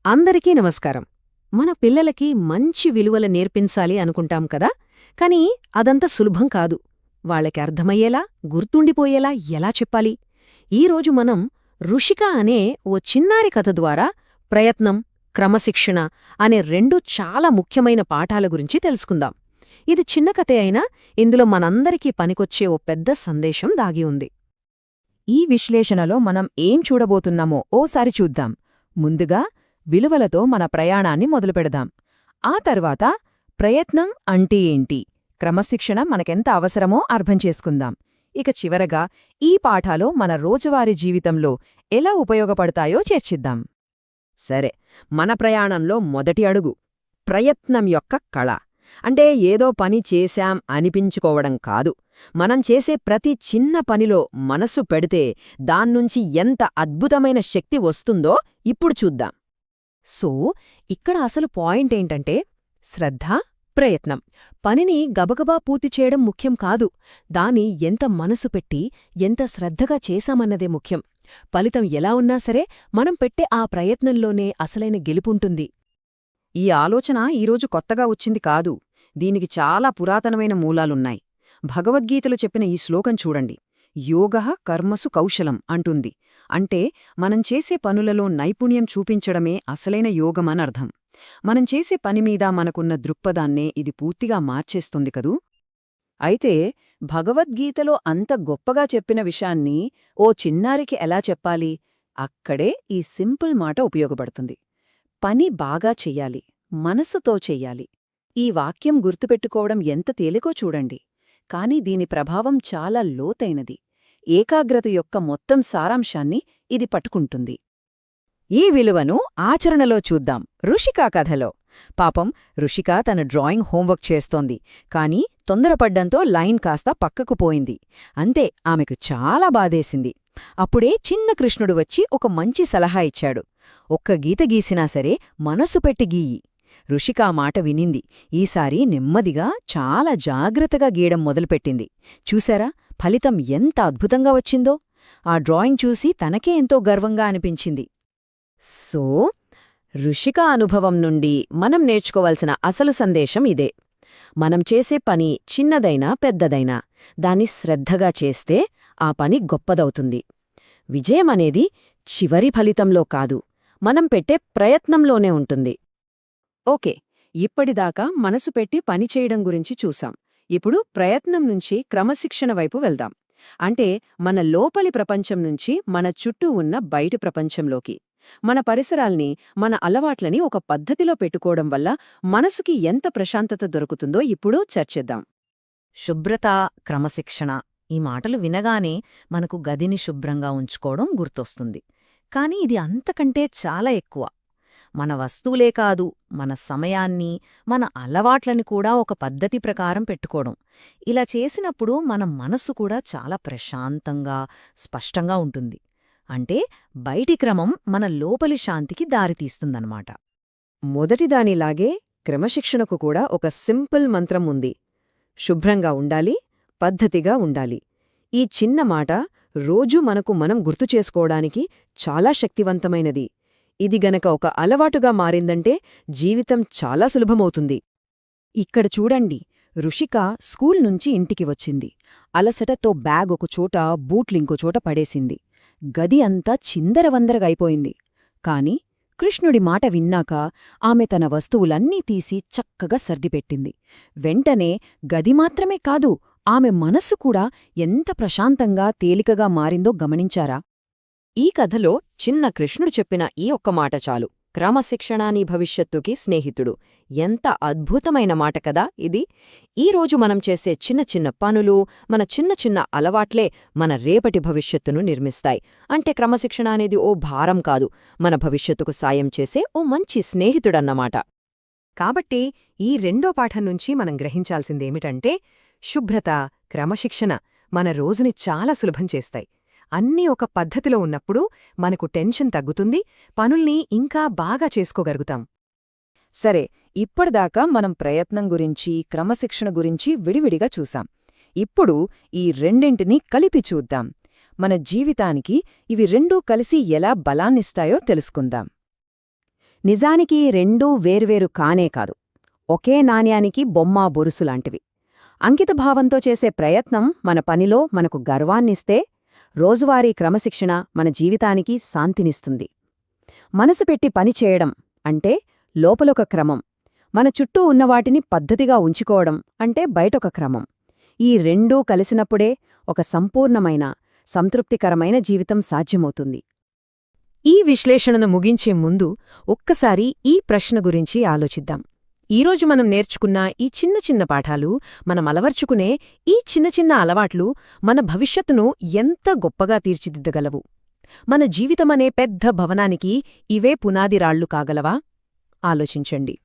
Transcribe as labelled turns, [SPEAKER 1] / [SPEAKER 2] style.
[SPEAKER 1] అందరికీ నమస్కారం. మన పిల్లలకి మంచి విలువలు నేర్పించాలి అనుకుంటాం కదా, కానీ అదంత సులభం కాదు. వాళ్ళకి అర్థమయ్యేలా, గుర్తుండిపోయేలా ఎలా చెప్పాలి? ఈరోజు మనం రుషిక అనే ఓ చిన్నారి కథ ద్వారా ప్రయత్నం, క్రమశిక్షణ అనే రెండు చాలా ముఖ్యమైన పాఠాల గురించి తెలుసుకుందాం. ఇది చిన్న కథే అయినా ఇందులో మనందరికీ పనికొచ్చే ఓ పెద్ద సందేశం దాగి ఉంది.
[SPEAKER 2] ఈ విశ్లేషణలో మనం ఏం చూడబోతున్నామో ఓసారి చూద్దాం. ముందుగా విలువలతో మన ప్రయాణాన్ని మొదలుపెడదాం. ఆ తర్వాత ప్రయత్నం అంటే ఏంటి, క్రమశిక్షణ మనకెంత అవసరమో అర్థం చేసుకుందాం. ఇక చివరగా ఈ పాఠాలు మన రోజువారీ జీవితంలో ఎలా ఉపయోగపడతాయో చర్చిద్దాం.
[SPEAKER 1] సరే, మన ప్రయాణంలో మొదటి అడుగు ప్రయత్నం యొక్క కళ. అంటే ఏదో పని చేశాం అనిపించుకోవడం కాదు. మనం చేసే ప్రతి చిన్న పనిలో మనసు పెడితే దాన్నుంచి ఎంత అద్భుతమైన శక్తి వస్తుందో ఇప్పుడు చూద్దాం. సో, ఇక్కడ అసలు పాయింట్ ఏంటంటే శ్రద్ధ, ప్రయత్నం. పనిని గబగబా పూర్తి చేయడం ముఖ్యం కాదు, దాని ఎంత మనసు పెట్టి ఎంత శ్రద్ధగా చేశామన్నదే ముఖ్యం. ఫలితం ఎలా ఉన్నా సరే మనం పెట్టే ఆ ప్రయత్నంలోనే అసలైన గెలుపుంటుంది.
[SPEAKER 2] ఈ ఆలోచన ఈరోజు కొత్తగా వచ్చింది కాదు. దీనికి చాలా పురాతనమైన మూలాలున్నాయి. భగవద్గీతలో చెప్పిన ఈ శ్లోకం చూడండి. యోగః కర్మసు కౌశలం అంటుంది. అంటే మనం చేసే పనులలో నైపుణ్యం చూపించడమే అసలైన యోగమనర్థం. మనం చేసే పనిమీద మనకున్న దృక్పథాన్నే ఇది పూర్తిగా మార్చేస్తుంది కదూ. అయితే భగవద్గీతలో అంత గొప్పగా చెప్పిన విషయాన్ని ఓ చిన్నారికి ఎలా చెప్పాలి? అక్కడే ఈ సింపుల్ మాట ఉపయోగపడుతుంది. పని బాగా చెయ్యాలి, మనసుతో చెయ్యాలి. ఈ వాక్యం గుర్తుపెట్టుకోవడం ఎంత తేలికో చూడండి. కాని దీని ప్రభావం చాలా లోతైనది. ఏకాగ్రత యొక్క మొత్తం సారాంశాన్ని ఇది పట్టుకుంటుంది. ఈ విలువను ఆచరణలో చూద్దాం. రుషిక కథలో పాపం రుషిక తన డ్రాయింగ్ హోంవర్క్ చేస్తోంది, కాని తొందరపడ్డంతో లైన్ కాస్త పక్కకు పోయింది. అంతే, ఆమెకు చాలా బాధేసింది. అప్పుడే చిన్న కృష్ణుడు వచ్చి ఒక మంచి సలహా ఇచ్చాడు. ఒక్క గీత గీసినా సరే మనసు పెట్టి గీయి. రుషిక మాట వినింది. ఈసారి నెమ్మదిగా చాలా జాగ్రత్తగా గీయడం మొదలుపెట్టింది. చూశారా ఫలితం ఎంత అద్భుతంగా వచ్చిందో? ఆ డ్రాయింగ్ చూసి తనకే ఎంతో గర్వంగా అనిపించింది. సో, రుషిక అనుభవం నుండి మనం నేర్చుకోవాల్సిన అసలు సందేశం ఇదే. మనం చేసే పని చిన్నదైనా పెద్దదైనా దాన్ని శ్రద్ధగా చేస్తే ఆ పని గొప్పదవుతుంది. విజయమనేది చివరి ఫలితంలో కాదు, మనం పెట్టే ప్రయత్నంలోనే ఉంటుంది. ఓకే, ఇప్పటిదాకా మనసు పెట్టి పనిచేయడం గురించి చూసాం. ఇప్పుడు ప్రయత్నం నుంచి క్రమశిక్షణ వైపు వెళ్దాం. అంటే మన లోపలి ప్రపంచం నుంచి మన చుట్టూ ఉన్న బయటి ప్రపంచంలోకి. మన పరిసరాల్ని, మన అలవాట్లని ఒక పద్ధతిలో పెట్టుకోవడం వల్ల మనసుకి ఎంత ప్రశాంతత దొరుకుతుందో ఇప్పుడు చర్చిద్దాం. శుభ్రత, క్రమశిక్షణ ఈ మాటలు వినగానే మనకు గదిని శుభ్రంగా ఉంచుకోవడం గుర్తొస్తుంది. కాని ఇది అంతకంటే చాలా ఎక్కువ. మన వస్తువులే కాదు, మన సమయాన్ని, మన అలవాట్లని కూడా ఒక పద్ధతి ప్రకారం పెట్టుకోవడం. ఇలా చేసినప్పుడు మన మనస్సు కూడా చాలా ప్రశాంతంగా, స్పష్టంగా ఉంటుంది. అంటే బయటి క్రమం మన లోపలి శాంతికి దారితీస్తుందన్నమాట. మొదటిదానిలాగే క్రమశిక్షణకు కూడా ఒక సింపుల్ మంత్రం ఉంది. శుభ్రంగా ఉండాలి, పద్ధతిగా ఉండాలి. ఈ చిన్న మాట రోజూ మనకు మనం గుర్తుచేసుకోవడానికి చాలా శక్తివంతమైనది. ఇది గనక ఒక అలవాటుగా మారిందంటే జీవితం చాలా సులభమవుతుంది. ఇక్కడ చూడండి, రుషిక స్కూల్ నుంచి ఇంటికి వచ్చింది. అలసటతో బ్యాగ్ ఒకచోట, బూట్లింకోచోట పడేసింది. గది అంతా చిందరవందరగైపోయింది. కాని కృష్ణుడి మాట విన్నాక ఆమె తన వస్తువులన్నీ తీసి చక్కగా సర్దిపెట్టింది. వెంటనే గది మాత్రమే కాదు, ఆమె మనస్సు కూడా ఎంత ప్రశాంతంగా, తేలికగా మారిందో గమనించారా? ఈ కథలో చిన్న కృష్ణుడు చెప్పిన ఈ ఒక్క మాట చాలు. క్రమశిక్షణ నీ భవిష్యత్తుకి స్నేహితుడు. ఎంత అద్భుతమైన మాట కదా ఇది! ఈరోజు మనం చేసే చిన్న చిన్న పనులు, మన చిన్న చిన్న అలవాట్లే మన రేపటి భవిష్యత్తును నిర్మిస్తాయి. అంటే క్రమశిక్షణ అనేది ఓ భారం కాదు, మన భవిష్యత్తుకు సాయం చేసే ఓ మంచి స్నేహితుడన్నమాట. కాబట్టి ఈ రెండో పాఠం నుంచి మనం గ్రహించాల్సిందేమిటంటే శుభ్రత, క్రమశిక్షణ మన రోజుని చాలా సులభం చేస్తాయి. అన్నీ ఒక పద్ధతిలో ఉన్నప్పుడు మనకు టెన్షన్ తగ్గుతుంది, పనుల్ని ఇంకా బాగా చేసుకోగలుగుతాం. సరే, ఇప్పటిదాకా మనం ప్రయత్నం గురించి, క్రమశిక్షణ గురించి విడివిడిగా చూసాం. ఇప్పుడు ఈ రెండింటినీ కలిపి చూద్దాం. మన జీవితానికి ఇవి రెండూ కలిసి ఎలా బలాన్నిస్తాయో తెలుసుకుందాం. నిజానికి రెండూ వేర్వేరు కానే కాదు. ఒకే నాణ్యానికి బొమ్మ బొరుసులాంటివి. అంకితభావంతో చేసే ప్రయత్నం మన పనిలో మనకు గర్వాన్నిస్తే, రోజువారీ క్రమశిక్షణ మన జీవితానికి శాంతినిస్తుంది. మనసు పెట్టి పనిచేయడం అంటే లోపలొక క్రమం, మన చుట్టూ ఉన్నవాటిని పద్ధతిగా ఉంచుకోవడం అంటే బయటొక క్రమం. ఈ రెండూ కలిసినప్పుడే ఒక సంపూర్ణమైన, సంతృప్తికరమైన జీవితం సాధ్యమవుతుంది.
[SPEAKER 1] ఈ విశ్లేషణను ముగించే ముందు ఒక్కసారి ఈ ప్రశ్న గురించి ఆలోచిద్దాం. ఈరోజు మనం నేర్చుకున్న ఈ చిన్న చిన్న పాఠాలు, మనం అలవర్చుకునే ఈ చిన్న చిన్న అలవాట్లు మన భవిష్యత్తును ఎంత గొప్పగా తీర్చిదిద్దగలవు? మన జీవితమనే పెద్ద భవనానికి ఇవే పునాదిరాళ్లు కాగలవా? ఆలోచించండి.